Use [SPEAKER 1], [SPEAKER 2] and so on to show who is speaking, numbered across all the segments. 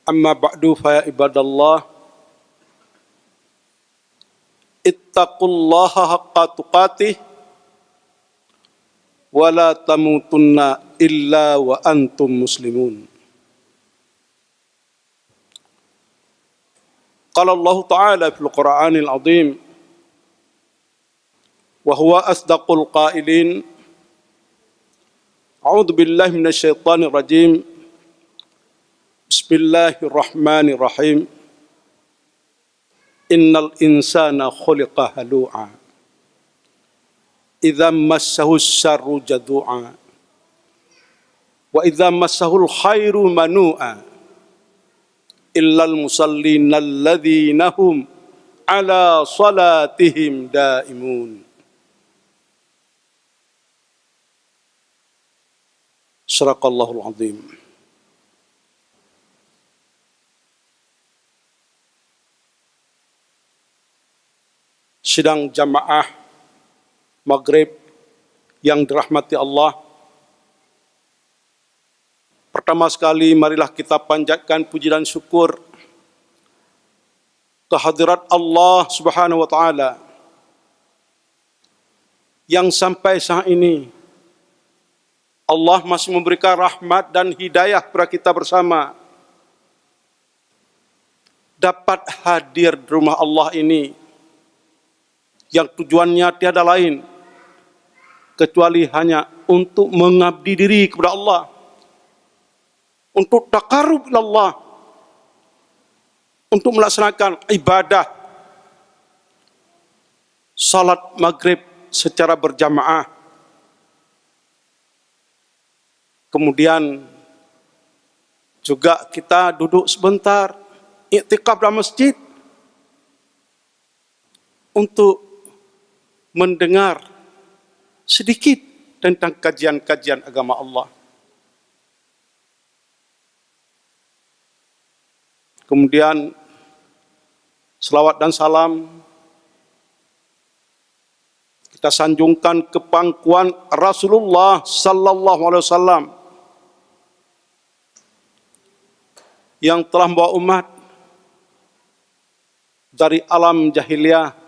[SPEAKER 1] Amma ba'du fa ya ibadallah, ittaqullaha haqqa tuqatih wa la tamutunna illa wa antum muslimun. Qala Allah Ta'ala fil Qur'anil Azim wa huwa asdaqul qailin. A'udzu billahi minasy syaithanir rajim. Bismillahirrahmanirrahim. Innal insana khuliqa halu'a idza massahu syarru jadu'a wa idza massahul khairu manu'a illal musallina alladzina hum ala salatihim daimun. Sadaqallahul azim. Sidang jamaah Maghrib yang dirahmati Allah, pertama sekali marilah kita panjatkan puji dan syukur kehadirat Allah Subhanahu wa Ta'ala yang sampai saat ini Allah masih memberikan rahmat dan hidayah kepada kita bersama dapat hadir di rumah Allah ini, yang tujuannya tiada lain kecuali hanya untuk mengabdi diri kepada Allah, untuk taqarrub ila Allah, untuk melaksanakan ibadah salat maghrib secara berjamaah. Kemudian juga kita duduk sebentar iktikaf dalam masjid untuk mendengar sedikit tentang kajian-kajian agama Allah. Kemudian selawat dan salam kita sanjungkan ke pangkuan Rasulullah sallallahu alaihi wasallam yang telah membawa umat dari alam jahiliyah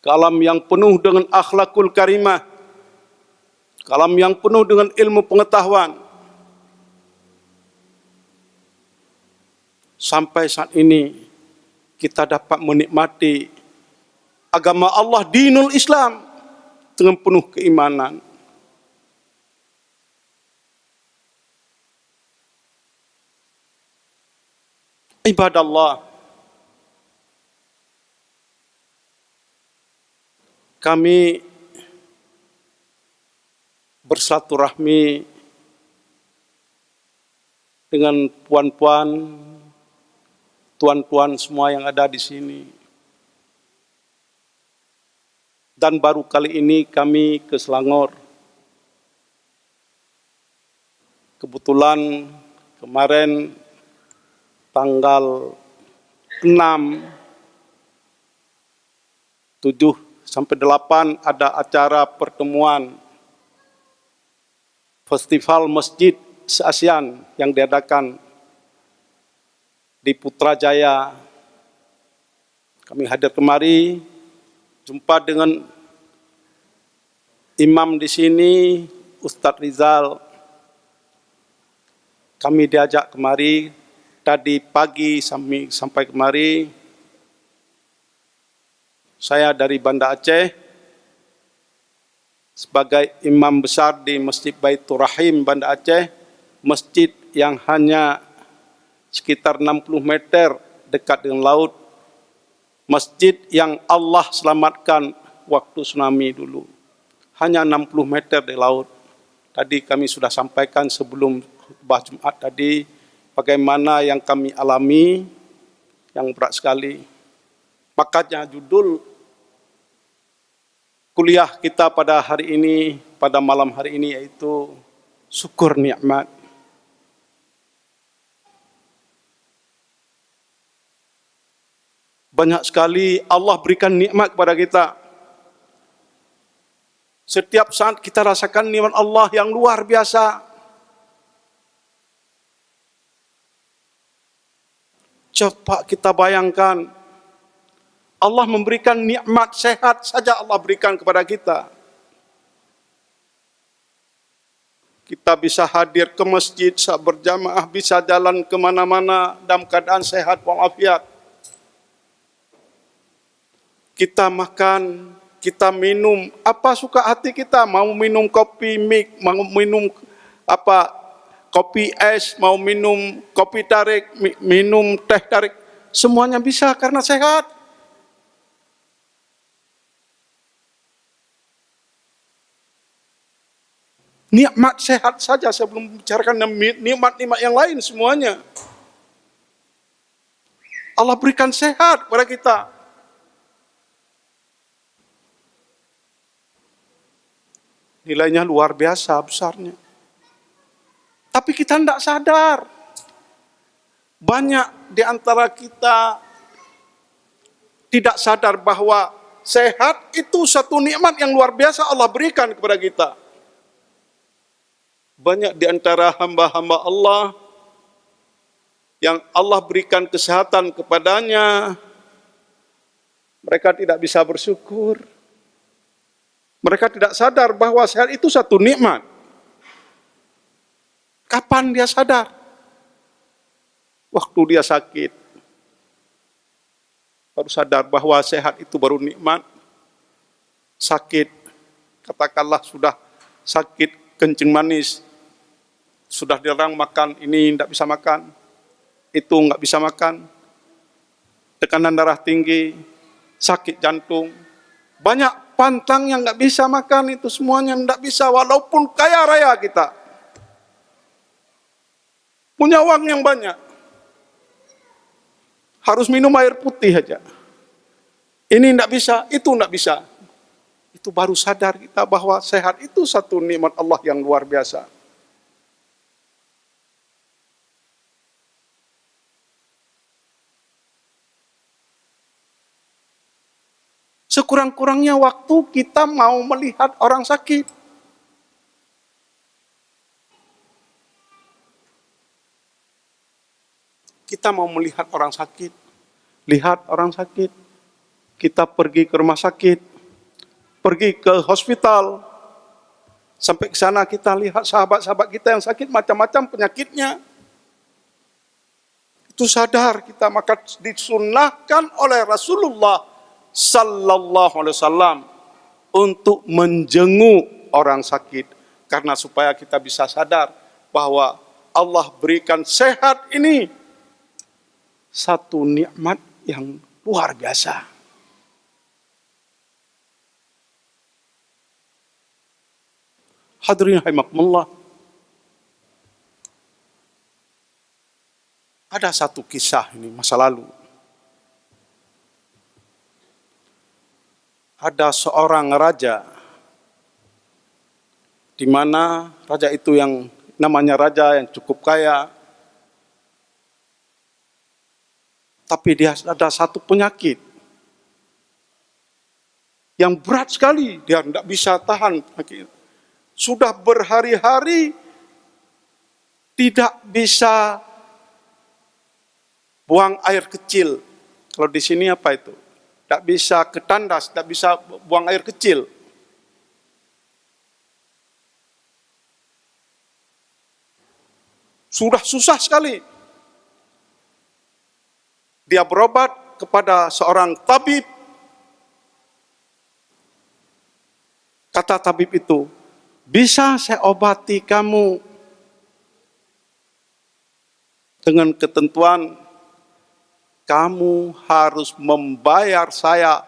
[SPEAKER 1] ke alam yang penuh dengan akhlakul karimah, ke alam yang penuh dengan ilmu pengetahuan. Sampai saat ini kita dapat menikmati agama Allah, dinul Islam, dengan penuh keimanan. Ibadallah, kami bersilaturahmi dengan puan-puan, tuan-tuan semua yang ada di sini. Dan baru kali ini kami ke Selangor. Kebetulan kemarin tanggal 6, 7 sampai 8 ada acara pertemuan Festival Masjid se-ASEAN yang diadakan di Putrajaya. Kami hadir kemari, jumpa dengan imam di sini, Ustadz Rizal. Kami diajak kemari tadi pagi sampai kemari. Saya dari Banda Aceh sebagai imam besar di Masjid Baitur Rahim Banda Aceh, masjid yang hanya sekitar 60 meter dekat dengan laut, masjid yang Allah selamatkan waktu tsunami dulu, hanya 60 meter dari laut. Tadi kami sudah sampaikan sebelum khutbah Jumat tadi bagaimana yang kami alami, yang berat sekali. Makanya judul kuliah kita pada hari ini, pada malam hari ini, yaitu syukur nikmat. Banyak sekali Allah berikan nikmat kepada kita. Setiap saat kita rasakan nikmat Allah yang luar biasa. Coba kita bayangkan, Allah memberikan nikmat sehat saja Allah berikan kepada kita. Kita bisa hadir ke masjid saat berjamaah, bisa jalan kemana-mana dalam keadaan sehat walafiat. Kita makan, kita minum, apa suka hati kita, mau minum kopi mik, mau minum kopi es, mau minum kopi tarik, minum teh tarik, semuanya bisa karena sehat. Nikmat sehat saja, saya belum bicarakan nikmat-nikmat yang lain semuanya. Allah berikan sehat kepada kita. Nilainya luar biasa besarnya. Tapi kita tidak sadar. Banyak di antara kita tidak sadar bahwa sehat itu satu nikmat yang luar biasa Allah berikan kepada kita. Banyak di antara hamba-hamba Allah yang Allah berikan kesehatan kepadanya, mereka tidak bisa bersyukur. Mereka tidak sadar bahwa sehat itu satu nikmat. Kapan dia sadar? Waktu dia sakit. Baru sadar bahwa sehat itu baru nikmat. Sakit, katakanlah sudah sakit kencing manis, sudah dilarang makan, ini tidak bisa makan, itu nggak bisa makan, tekanan darah tinggi, sakit jantung, banyak pantang yang nggak bisa makan, itu semuanya nggak bisa, walaupun kaya raya kita, punya uang yang banyak, harus minum air putih aja, ini nggak bisa, itu nggak bisa. Itu baru sadar kita bahwa sehat itu satu nikmat Allah yang luar biasa. Sekurang-kurangnya waktu kita mau melihat orang sakit. Kita mau melihat orang sakit. Lihat orang sakit. Kita pergi ke rumah sakit. Pergi ke hospital. Sampai ke sana kita lihat sahabat-sahabat kita yang sakit macam-macam penyakitnya. Itu sadar kita, maka disunnahkan oleh Rasulullah Sallallahu Alaihi Wasallam untuk menjenguk orang sakit, karena supaya kita bisa sadar bahwa Allah berikan sehat ini satu nikmat yang luar biasa. Hadirin rahimakumullah. Ada satu kisah ini masa lalu. Ada seorang raja, di mana raja itu yang namanya raja yang cukup kaya, tapi dia ada satu penyakit yang berat sekali, dia tidak bisa tahan penyakit. Sudah berhari-hari tidak bisa buang air kecil. Kalau di sini apa itu? Tidak bisa ke tandas, tidak bisa buang air kecil. Sudah susah sekali. Dia berobat kepada seorang tabib. Kata tabib itu, bisa saya obati kamu dengan ketentuan kamu harus membayar saya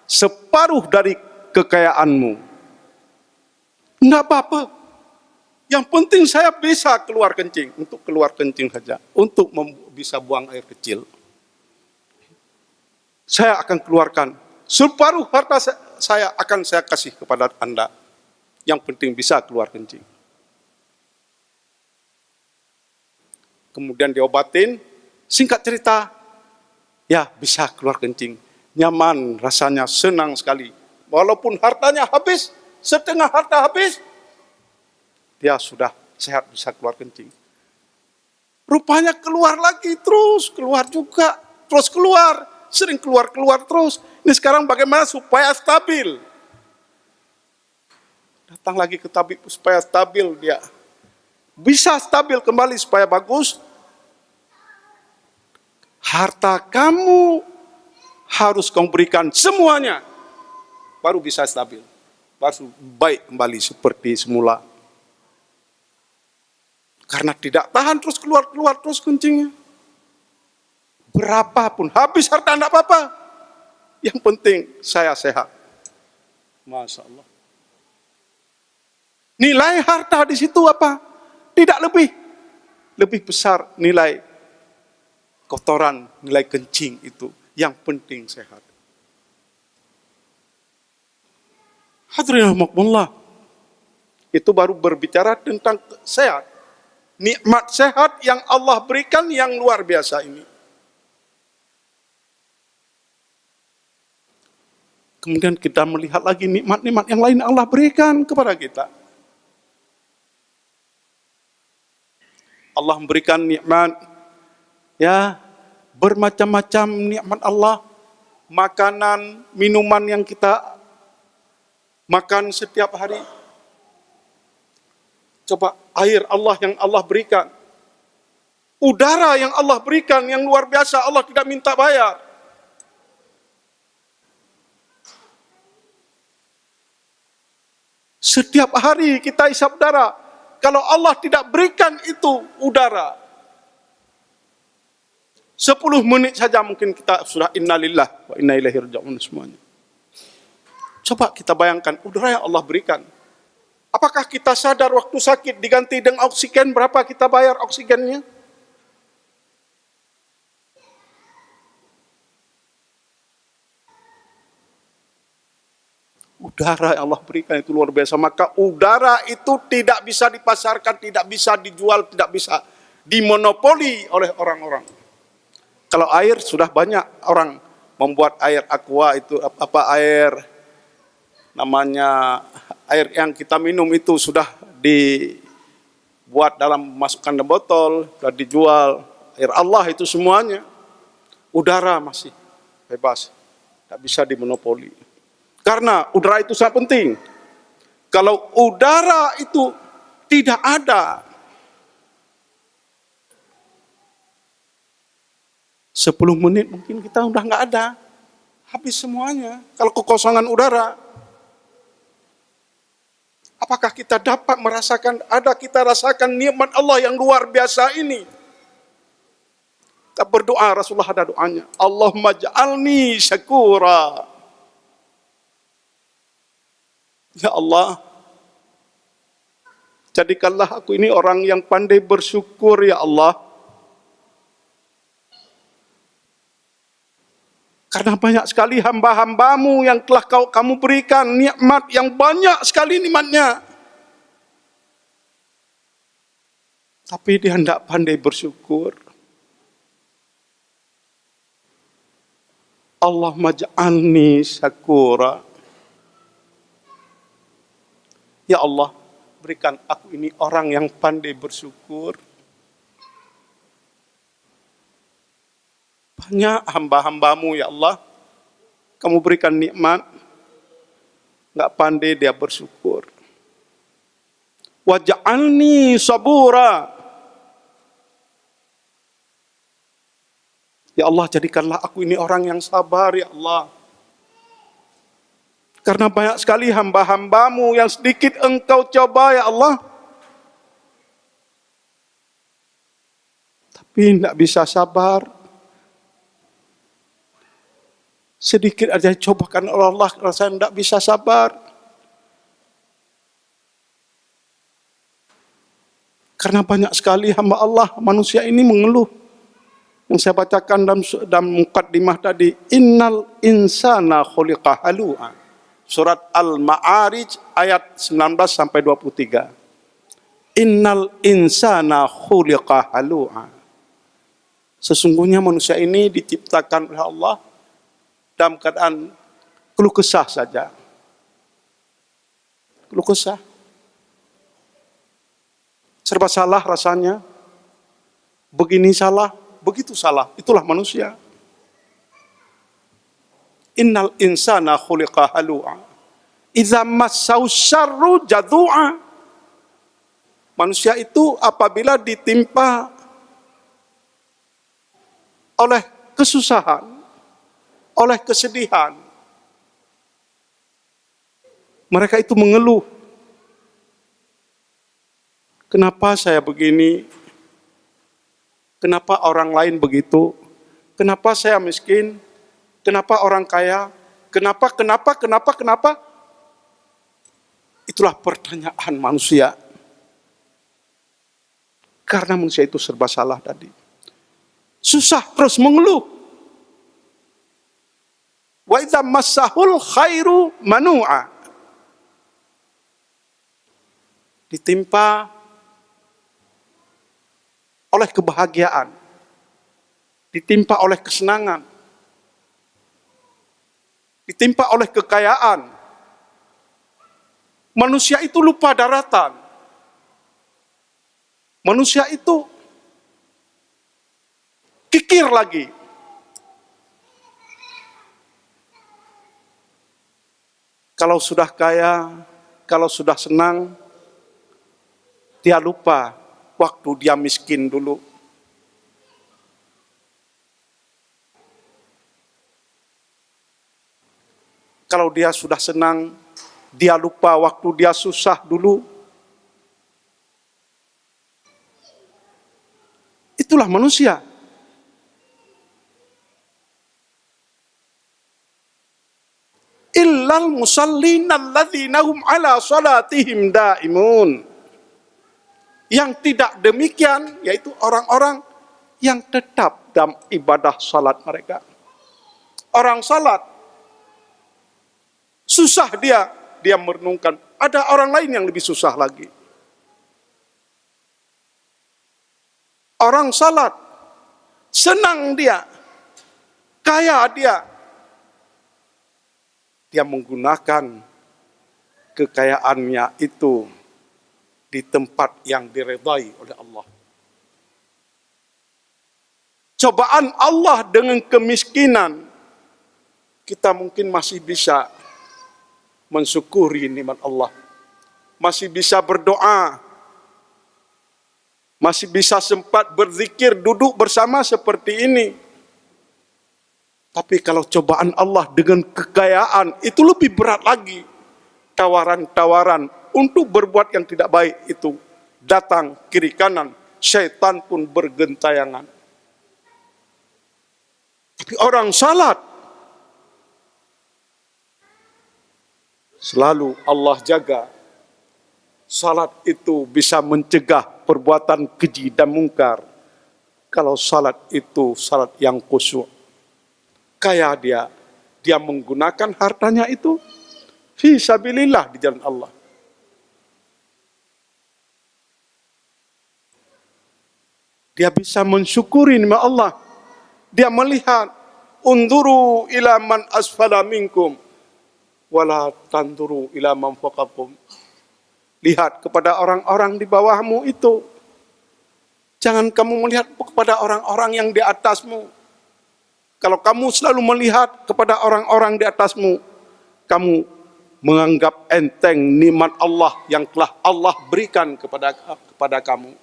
[SPEAKER 1] separuh dari kekayaanmu. Enggak apa-apa. Yang penting saya bisa keluar kencing. Untuk keluar kencing saja. Untuk bisa buang air kecil. Saya akan keluarkan. Separuh harta saya akan saya kasih kepada Anda. Yang penting bisa keluar kencing. Kemudian diobatin. Singkat cerita, ya bisa keluar kencing, nyaman rasanya, senang sekali. Walaupun hartanya habis, setengah harta habis, dia sudah sehat bisa keluar kencing. Rupanya keluar lagi terus, keluar juga. terus keluar, sering keluar terus. Ini sekarang bagaimana supaya stabil? Datang lagi ke tabib supaya stabil dia. Bisa stabil kembali supaya bagus. Harta kamu harus kamu berikan semuanya. Baru bisa stabil. Baru baik kembali seperti semula. Karena tidak tahan terus keluar terus kencingnya. Berapapun, habis harta tidak apa-apa. Yang penting saya sehat. Masya Allah. Nilai harta di situ apa? Tidak lebih. Lebih besar nilai kotoran, nilai kencing itu. Yang penting sehat. Hadirin rahimakumullah. Itu baru berbicara tentang sehat. Nikmat sehat yang Allah berikan yang luar biasa ini. Kemudian kita melihat lagi nikmat-nikmat yang lain Allah berikan kepada kita. Allah memberikan nikmat, ya, bermacam-macam nikmat Allah, makanan, minuman yang kita makan setiap hari. Coba air Allah yang Allah berikan, udara yang Allah berikan yang luar biasa, Allah tidak minta bayar. Setiap hari kita hisap darah. Kalau Allah tidak berikan itu udara, 10 menit saja mungkin kita sudah innalillah wa inna ilaihi raji'un semuanya. Coba kita bayangkan udara yang Allah berikan. Apakah kita sadar waktu sakit diganti dengan oksigen, berapa kita bayar oksigennya? Udara yang Allah berikan itu luar biasa. Maka udara itu tidak bisa dipasarkan, tidak bisa dijual, tidak bisa dimonopoli oleh orang-orang. Kalau air sudah banyak orang membuat air aqua itu air namanya air yang kita minum itu sudah dibuat dalam masukkan dalam botol, sudah dijual. Air Allah itu semuanya. Udara masih bebas, tidak bisa dimonopoli. Karena udara itu sangat penting. Kalau udara itu tidak ada, 10 menit mungkin kita udah nggak ada. Habis semuanya. Kalau kekosongan udara. Apakah kita dapat merasakan, kita rasakan nikmat Allah yang luar biasa ini? Kita berdoa, Rasulullah ada doanya. Allahumma ja'alni syakura. Ya Allah, jadikanlah aku ini orang yang pandai bersyukur ya Allah. Karena banyak sekali hamba-hambamu yang telah kamu berikan nikmat yang banyak sekali nikmatnya. Tapi dia tidak pandai bersyukur. Allahumma ja'alni syakura. Ya Allah, berikan aku ini orang yang pandai bersyukur. Banyak hamba-hambamu ya Allah, kamu berikan nikmat, nggak pandai dia bersyukur. Waj'alni sabura. Ya Allah, jadikanlah aku ini orang yang sabar ya Allah. Karena banyak sekali hamba-hambamu yang sedikit engkau coba ya Allah. Tapi tidak bisa sabar. Sedikit aja cobakan oleh Allah, rasanya tidak bisa sabar. Karena banyak sekali hamba Allah, manusia ini mengeluh. Yang saya bacakan dalam muqaddimah tadi. Innal insana khuliqa halu'a. Surat Al-Ma'arij ayat 19 sampai 23. Innal insana khuliqa halu'a. Sesungguhnya manusia ini diciptakan oleh Allah dalam keadaan keluh kesah saja. Keluh kesah. Serba salah rasanya. Begini salah, begitu salah. Itulah manusia. Innal insana khuliqa halu'a. Idza massahu syarru jadhu'a. Manusia itu apabila ditimpa oleh kesusahan, oleh kesedihan, mereka itu mengeluh. Kenapa saya begini? Kenapa orang lain begitu? Kenapa saya miskin? Kenapa orang kaya? Kenapa? Itulah pertanyaan manusia. Karena manusia itu serba salah tadi. Susah terus mengeluh. Wa idza massahul khairu manu'a. Ditimpa oleh kebahagiaan. Ditimpa oleh kesenangan. Ditimpa oleh kekayaan. Manusia itu lupa daratan. Manusia itu kikir lagi. Kalau sudah kaya, kalau sudah senang, dia lupa waktu dia miskin dulu. Kalau dia sudah senang, dia lupa waktu dia susah dulu. Itulah manusia. Illal musallin alladzina hum ala salatihim daimun. Yang tidak demikian yaitu orang-orang yang tetap dalam ibadah salat mereka. Orang salat susah dia merenungkan. Ada orang lain yang lebih susah lagi. Orang salat, senang dia, kaya dia. Dia menggunakan kekayaannya itu di tempat yang diredai oleh Allah. Cobaan Allah dengan kemiskinan, kita mungkin masih bisa mensyukuri nikmat Allah. Masih bisa berdoa. Masih bisa sempat berzikir, duduk bersama seperti ini. Tapi kalau cobaan Allah dengan kekayaan, itu lebih berat lagi. Tawaran-tawaran untuk berbuat yang tidak baik itu datang kiri kanan. Syaitan pun bergentayangan. Tapi orang salat, selalu Allah jaga. Salat itu bisa mencegah perbuatan keji dan mungkar. Kalau salat itu salat yang khusyuk. Kaya dia menggunakan hartanya itu fi sabilillah di jalan Allah. Dia bisa mensyukuri nikmat Allah. Dia melihat, unzuru ila man asfala minkum wala tanduru ila man fawqakum. Lihat kepada orang-orang di bawahmu itu. Jangan kamu melihat kepada orang-orang yang di atasmu. Kalau kamu selalu melihat kepada orang-orang di atasmu, kamu menganggap enteng nikmat Allah yang telah Allah berikan kepada kamu.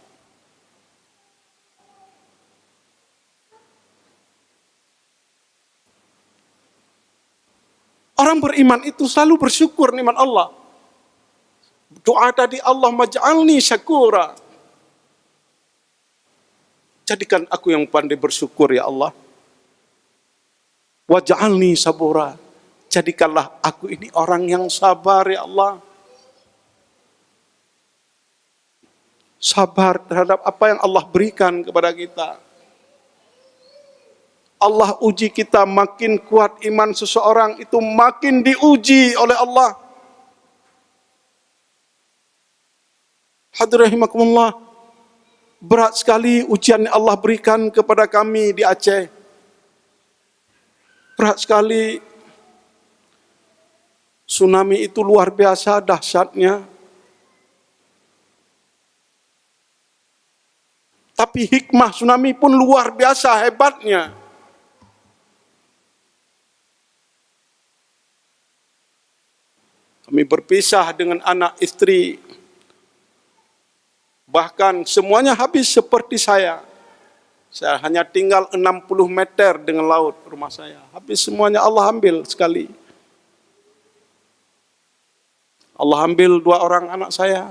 [SPEAKER 1] Orang beriman itu selalu bersyukur nikmat Allah. Doa tadi, Allah maj'alni syakura. Jadikan aku yang pandai bersyukur ya Allah. Waj'alni sabura. Jadikanlah aku ini orang yang sabar ya Allah. Sabar terhadap apa yang Allah berikan kepada kita. Allah uji kita, makin kuat iman seseorang itu makin diuji oleh Allah. Hadirin rahimakumullah, berat sekali ujian yang Allah berikan kepada kami di Aceh. Berat sekali. Tsunami itu luar biasa dahsyatnya. Tapi hikmah tsunami pun luar biasa hebatnya. Kami berpisah dengan anak istri. Bahkan semuanya habis seperti saya. Saya hanya tinggal 60 meter dengan laut rumah saya. Habis semuanya Allah ambil sekali. Allah ambil 2 orang anak saya.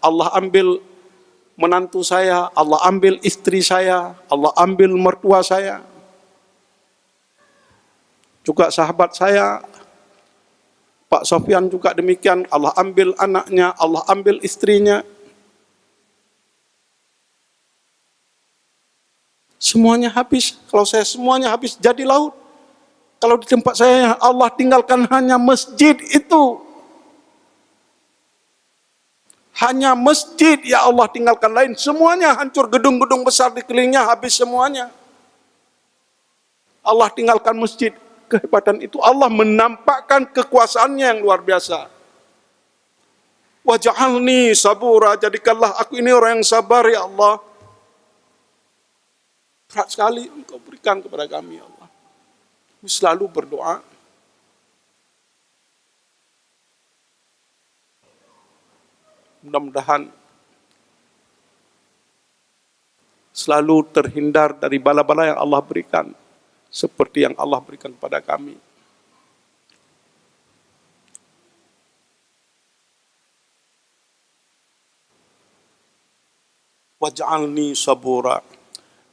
[SPEAKER 1] Allah ambil menantu saya. Allah ambil istri saya. Allah ambil mertua saya. Juga sahabat saya, Pak Sofyan juga demikian. Allah ambil anaknya. Allah ambil istrinya. Semuanya habis. Kalau saya semuanya habis jadi laut. Kalau di tempat saya Allah tinggalkan hanya masjid itu. Hanya masjid ya Allah tinggalkan, lain semuanya hancur. Gedung-gedung besar di kelilingnya habis semuanya. Allah tinggalkan masjid. Kehebatan itu Allah menampakkan kekuasaannya yang luar biasa. Waj'alni sabura, jadikanlah aku ini orang yang sabar ya Allah. Berat sekali Engkau berikan kepada kami ya Allah. Kami selalu berdoa. Mudah-mudahan selalu terhindar dari bala-bala yang Allah berikan. Seperti yang Allah berikan kepada kami. Waj'alni sabura.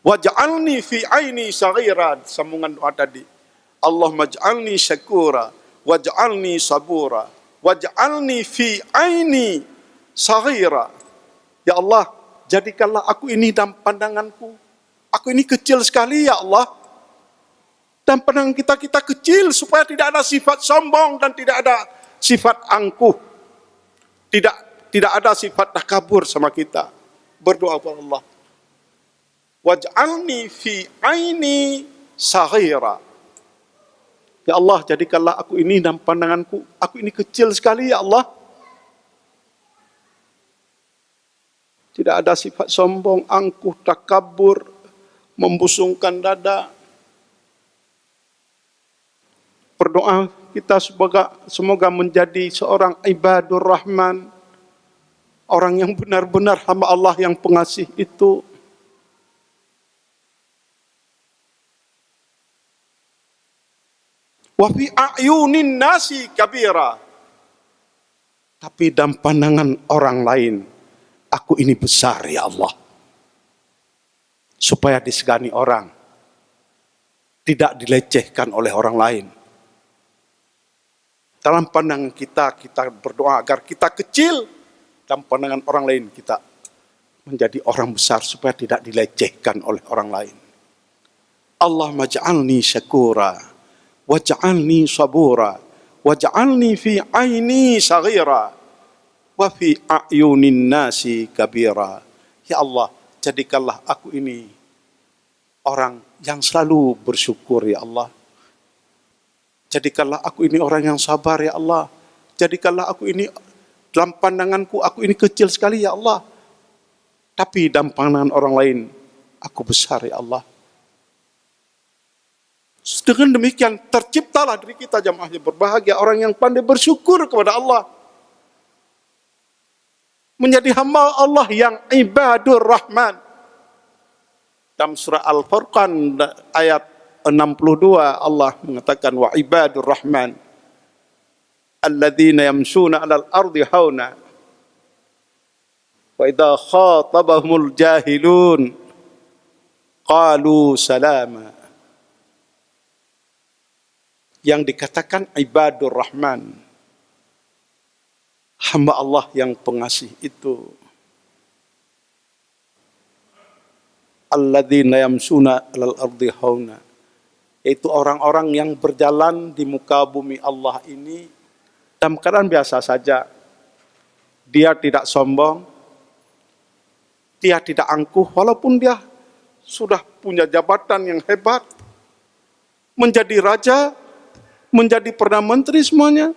[SPEAKER 1] Waj'alni fi aini saghira, sambungan doa tadi. Allahumma ij'alni syakura, waj'alni sabura, waj'alni fi aini saghira. Ya Allah, jadikanlah aku ini dalam pandanganku. Aku ini kecil sekali ya Allah. Dan pandangan kita kecil supaya tidak ada sifat sombong dan tidak ada sifat angkuh. Tidak ada sifat takabur sama kita. Berdoa kepada Allah. Waj'alni fi aini saghira. Ya Allah, jadikanlah aku ini dalam pandanganku. Aku ini kecil sekali ya Allah. Tidak ada sifat sombong, angkuh, takabur, membusungkan dada. Berdoa kita semoga menjadi seorang ibadur rahman. Orang yang benar-benar hamba Allah yang pengasih itu. Wa fi a'yunin nasi kabira. Tapi dalam pandangan orang lain, aku ini besar ya Allah. Supaya disegani orang. Tidak dilecehkan oleh orang lain. Dalam pandangan kita berdoa agar kita kecil. Dalam pandangan orang lain kita menjadi orang besar supaya tidak dilecehkan oleh orang lain. Allahumma ja'alni syakura, waj'alni sabura, waj'alni fi aini saghira, wa fi a'yunin nasi kabira. Ya Allah, jadikanlah aku ini orang yang selalu bersyukur ya Allah. Jadikanlah aku ini orang yang sabar ya Allah. Jadikanlah aku ini dalam pandanganku, aku ini kecil sekali ya Allah. Tapi dalam pandangan orang lain, aku besar ya Allah. Dengan demikian, terciptalah diri kita jamaah yang berbahagia, orang yang pandai bersyukur kepada Allah. Menjadi hamba Allah yang ibadur rahman. Dalam surah Al-Furqan ayat 62 Allah mengatakan wa ibadur rahman alladzina yamshuna 'alal ardi hauna wa idza khatabahumul jahilun qalu salama. Yang dikatakan ibadur rahman, hamba Allah yang pengasih itu, alladzina yamshuna 'alal ardi hauna, yaitu orang-orang yang berjalan di muka bumi Allah ini dalam keadaan biasa saja. Dia tidak sombong, dia tidak angkuh, walaupun dia sudah punya jabatan yang hebat, menjadi raja, menjadi perdana menteri semuanya,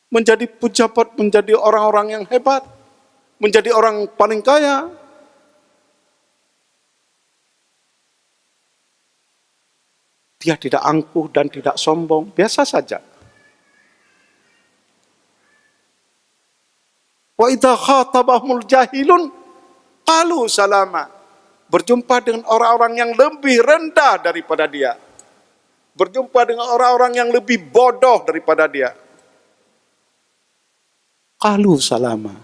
[SPEAKER 1] menjadi pejabat, menjadi orang-orang yang hebat, menjadi orang paling kaya. Dia tidak angkuh dan tidak sombong, biasa saja. Wa idza khatabahumul jahilun qalu salama. Berjumpa dengan orang-orang yang lebih rendah daripada dia. Berjumpa dengan orang-orang yang lebih bodoh daripada dia. Qalu salama.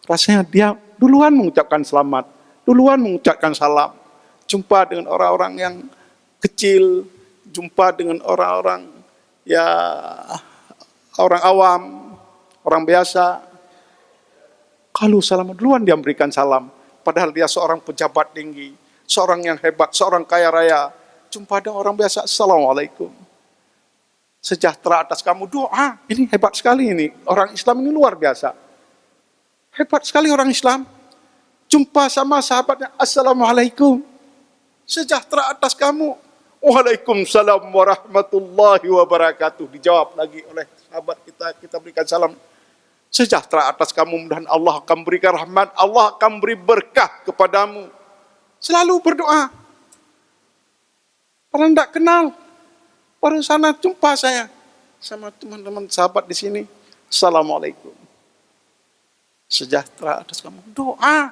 [SPEAKER 1] Rasanya dia duluan mengucapkan selamat, duluan mengucapkan salam. Jumpa dengan orang-orang yang kecil, jumpa dengan orang-orang ya orang awam, orang biasa. Qalu salama, duluan dia memberikan salam. Padahal dia seorang pejabat tinggi, seorang yang hebat, seorang kaya raya. Jumpa dengan orang biasa, assalamualaikum. Sejahtera atas kamu, doa. Ini hebat sekali ini. Orang Islam ini luar biasa. Hebat sekali orang Islam. Jumpa sama sahabatnya, assalamualaikum. Sejahtera atas kamu. Waalaikumsalam warahmatullahi wabarakatuh. Dijawab lagi oleh sahabat kita berikan salam. Sejahtera atas kamu, dan Allah akan berikan rahmat, Allah akan beri berkah kepadamu. Selalu berdoa. Orang tidak kenal, orang sana jumpa saya sama teman-teman sahabat di sini. Assalamualaikum. Sejahtera atas kamu. Doa.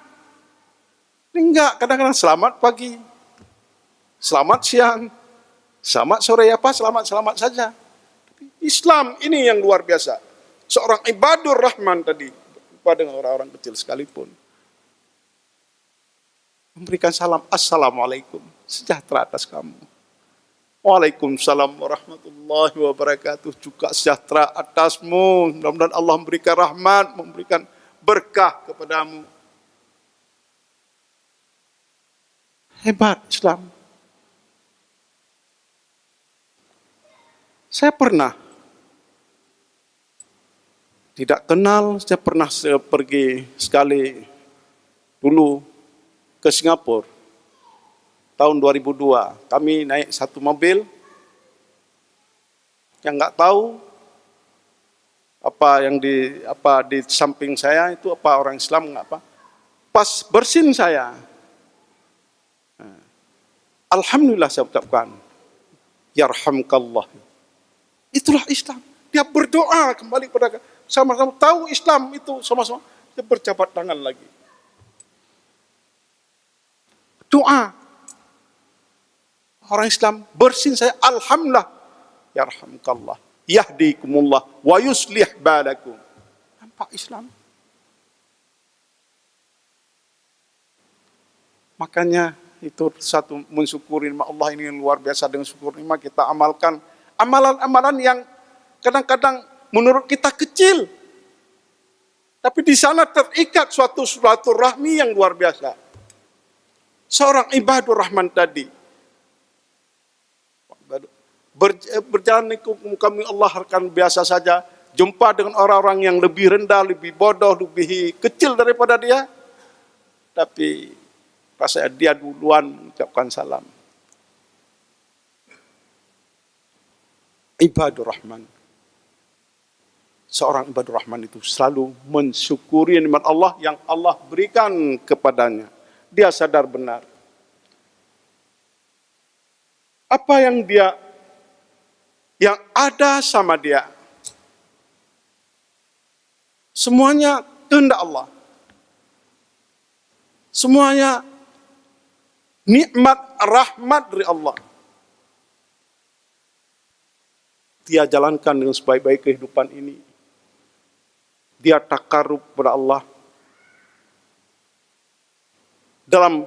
[SPEAKER 1] Ini enggak, kadang-kadang selamat pagi, selamat siang, selamat sore, apa selamat saja. Islam ini yang luar biasa. Seorang ibadur rahman tadi, pada orang-orang kecil sekalipun, memberikan salam, assalamualaikum, sejahtera atas kamu. Waalaikumsalam warahmatullahi wabarakatuh, juga sejahtera atasmu. Mudah-mudahan Allah memberikan rahmat, memberikan berkah kepadamu. Hebat Islam. Saya pernah tidak kenal, saya pernah pergi sekali dulu ke Singapura. Tahun 2002, kami naik satu mobil yang nggak tahu apa yang di samping saya itu apa orang Islam nggak apa. Pas bersin saya, alhamdulillah saya ucapkan, yarhamkallah. Itulah Islam. Dia berdoa kembali pada sama-sama tahu Islam itu sama-sama. Dia berjabat tangan lagi. Doa. Orang Islam bersin saya, alhamdulillah, yarhamkallah, yahdikumullah, wa yuslih balakum. Nampak Islam. Makanya itu satu mensyukuri nikmat Allah ini yang luar biasa. Dengan syukur nikmat kita amalkan amalan-amalan yang kadang-kadang menurut kita kecil, tapi di sana terikat suatu rahmi yang luar biasa. Seorang ibadur rahman tadi berjalan di kami Allah akan biasa saja, jumpa dengan orang-orang yang lebih rendah, lebih bodoh, lebih kecil daripada dia, tapi rasanya dia duluan mengucapkan salam. Ibadur rahman. Seorang ibadur rahman itu selalu mensyukuri nikmat Allah yang Allah berikan kepadanya. Dia sadar benar apa yang ada sama dia, semuanya kehendak Allah. Semuanya nikmat rahmat dari Allah. Dia jalankan dengan sebaik-baik kehidupan ini. Dia takarub kepada Allah dalam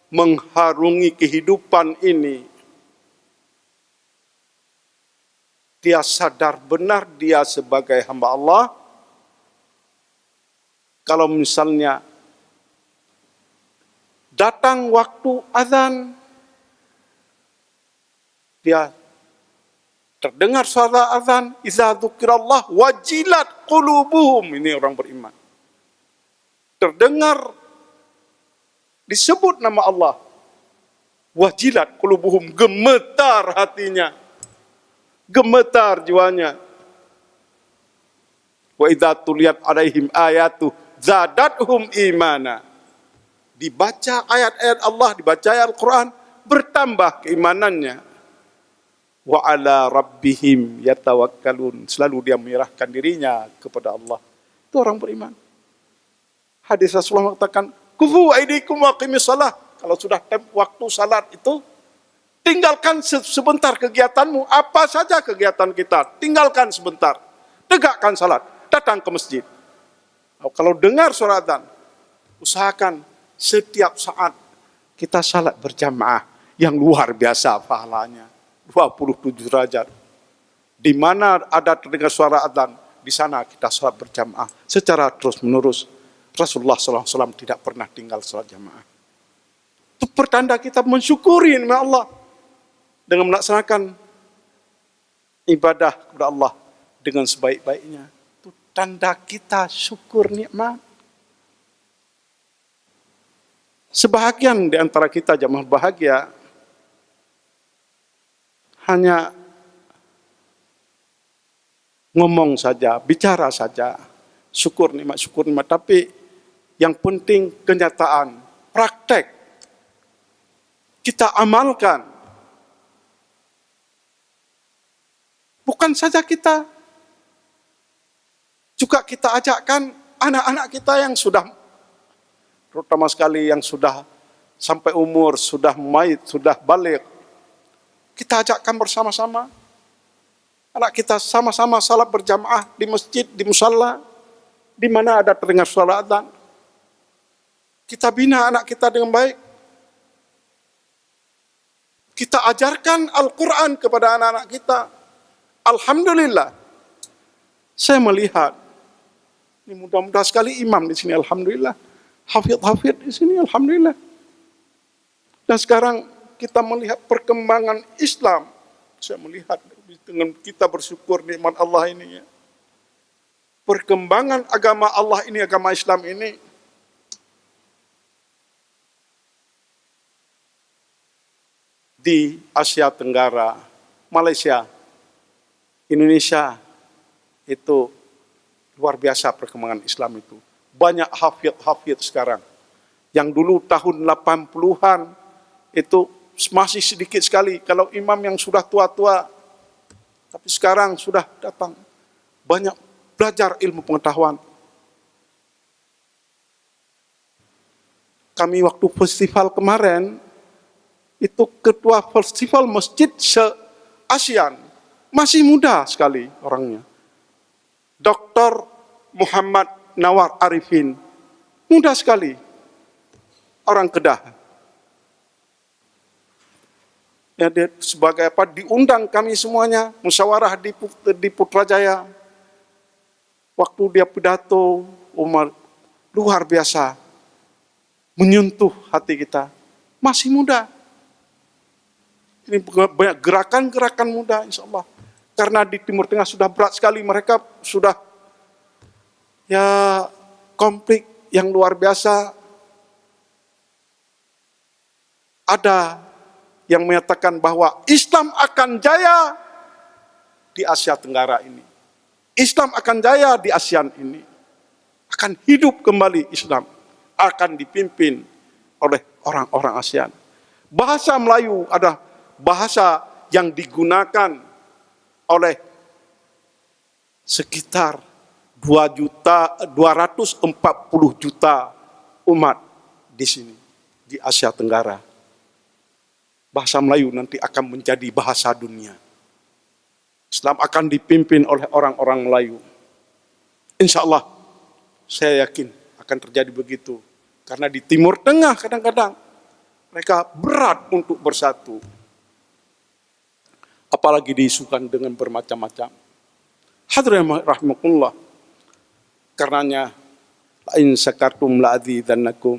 [SPEAKER 1] mengharungi kehidupan ini. Dia sadar benar dia sebagai hamba Allah. Kalau misalnya datang waktu azan, dia terdengar suara azan, iza dzukirallah wajilat qulubuhum. Ini orang beriman. Terdengar disebut nama Allah, wajilat qulubuhum, gemetar hatinya, gemetar jiwanya. Wa idza tuliyat alaihim ayatu zadathum imana. Dibaca ayat-ayat Allah, dibaca ayat Al-Quran, bertambah keimanannya. wa ala rabbihim yatawakkalun. Selalu dia menyerahkan dirinya kepada Allah. Itu orang beriman. Hadis Rasulullah mengatakan, kufu aidikum wa aqimis salah. Kalau sudah waktu salat itu, tinggalkan sebentar kegiatanmu. Apa saja kegiatan kita, tinggalkan sebentar. Tegakkan salat, datang ke masjid. Kalau dengar suara adzan, usahakan setiap saat kita salat berjamaah yang luar biasa pahalanya. 27 derajat. Di mana ada terdengar suara adzan, di sana kita salat berjamaah secara terus-menerus. Rasulullah SAW tidak pernah tinggal salat jamaah. Itu pertanda kita mensyukuri nikmat Allah dengan melaksanakan ibadah kepada Allah dengan sebaik-baiknya. Itu tanda kita syukur nikmat. Sebahagian di antara kita jamaah bahagia hanya ngomong saja, bicara saja, syukur nikmat, tapi yang penting kenyataan, praktek. Kita amalkan. Bukan saja kita, juga kita ajakkan anak-anak kita yang sudah, terutama sekali yang sudah sampai umur, sudah maid, sudah balik. Kita ajakkan bersama-sama. Anak kita sama-sama salat berjamaah di masjid, di musalla, di mana ada terdengar suara adzan. Kita bina anak kita dengan baik. Kita ajarkan Al-Quran kepada anak-anak kita. Alhamdulillah, saya melihat, ini mudah-mudahan sekali imam di sini, alhamdulillah. Hafidh di sini, alhamdulillah. Dan sekarang kita melihat perkembangan Islam. Saya melihat dengan kita bersyukur nikmat Allah ini. Ya. Perkembangan agama Allah ini, agama Islam ini. Di Asia Tenggara, Malaysia, Indonesia, itu luar biasa perkembangan Islam itu. Banyak hafidh sekarang. Yang dulu tahun 80-an itu masih sedikit sekali. Kalau imam yang sudah tua-tua, tapi sekarang sudah datang. Banyak belajar ilmu pengetahuan. Kami waktu festival kemarin, itu ketua festival masjid se-ASEAN. Masih muda sekali orangnya. Dr. Muhammad Nawar Arifin. Muda sekali. Orang Kedah. Ya, dia sebagai apa? Diundang kami semuanya. Musyawarah di Putrajaya. Waktu dia pidato, Umar, luar biasa. Menyentuh hati kita. Masih muda. Ini banyak gerakan-gerakan muda, insya Allah. Karena di Timur Tengah sudah berat sekali, mereka sudah ya konflik yang luar biasa. Ada yang menyatakan bahwa Islam akan jaya di Asia Tenggara ini. Islam akan jaya di ASEAN ini. Akan hidup kembali Islam. Akan dipimpin oleh orang-orang ASEAN. Bahasa Melayu adalah bahasa yang digunakan oleh sekitar 240 juta umat di sini, di Asia Tenggara. Bahasa Melayu nanti akan menjadi bahasa dunia. Islam akan dipimpin oleh orang-orang Melayu. Insya Allah, saya yakin akan terjadi begitu. Karena di Timur Tengah kadang-kadang mereka berat untuk bersatu. Apalagi diisukan dengan bermacam-macam. Hadirin rahimakumullah. Karenanya, la in syakartum la azidannakum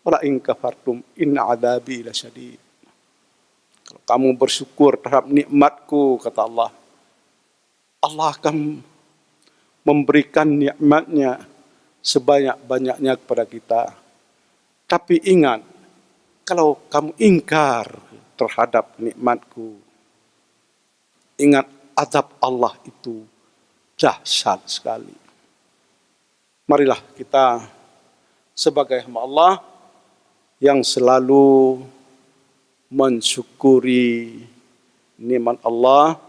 [SPEAKER 1] wa la in kafartum inna adzabi lasyadid. Kalau kamu bersyukur terhadap nikmatku, kata Allah, Allah akan memberikan nikmatnya sebanyak-banyaknya kepada kita. Tapi ingat, kalau kamu ingkar terhadap nikmatku, ingat azab Allah itu dahsyat sekali. Marilah kita sebagai hamba Allah yang selalu mensyukuri nikmat Allah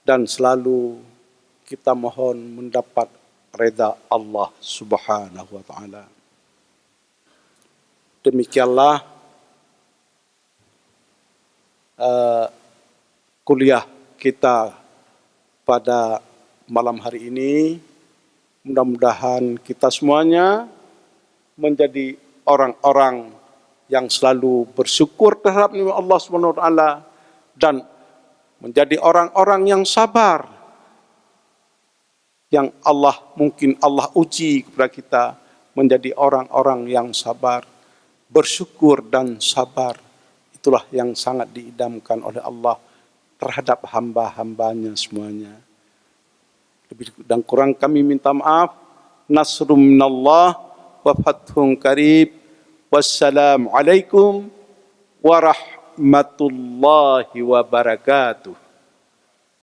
[SPEAKER 1] dan selalu kita mohon mendapat redha Allah Subhanahu wa taala. Demikianlah kuliah kita pada malam hari ini. Mudah-mudahan kita semuanya menjadi orang-orang yang selalu bersyukur terhadap nikmat Allah Subhanahu wa taala dan menjadi orang-orang yang sabar. Yang mungkin Allah uji kepada kita menjadi orang-orang yang sabar, bersyukur dan sabar. Itulah yang sangat diidamkan oleh Allah terhadap hamba-hambanya semuanya. Lebih dan kurang kami minta maaf. Nasrum minallah wa fathun qarib. Wassalamualaikum warahmatullahi wabarakatuh.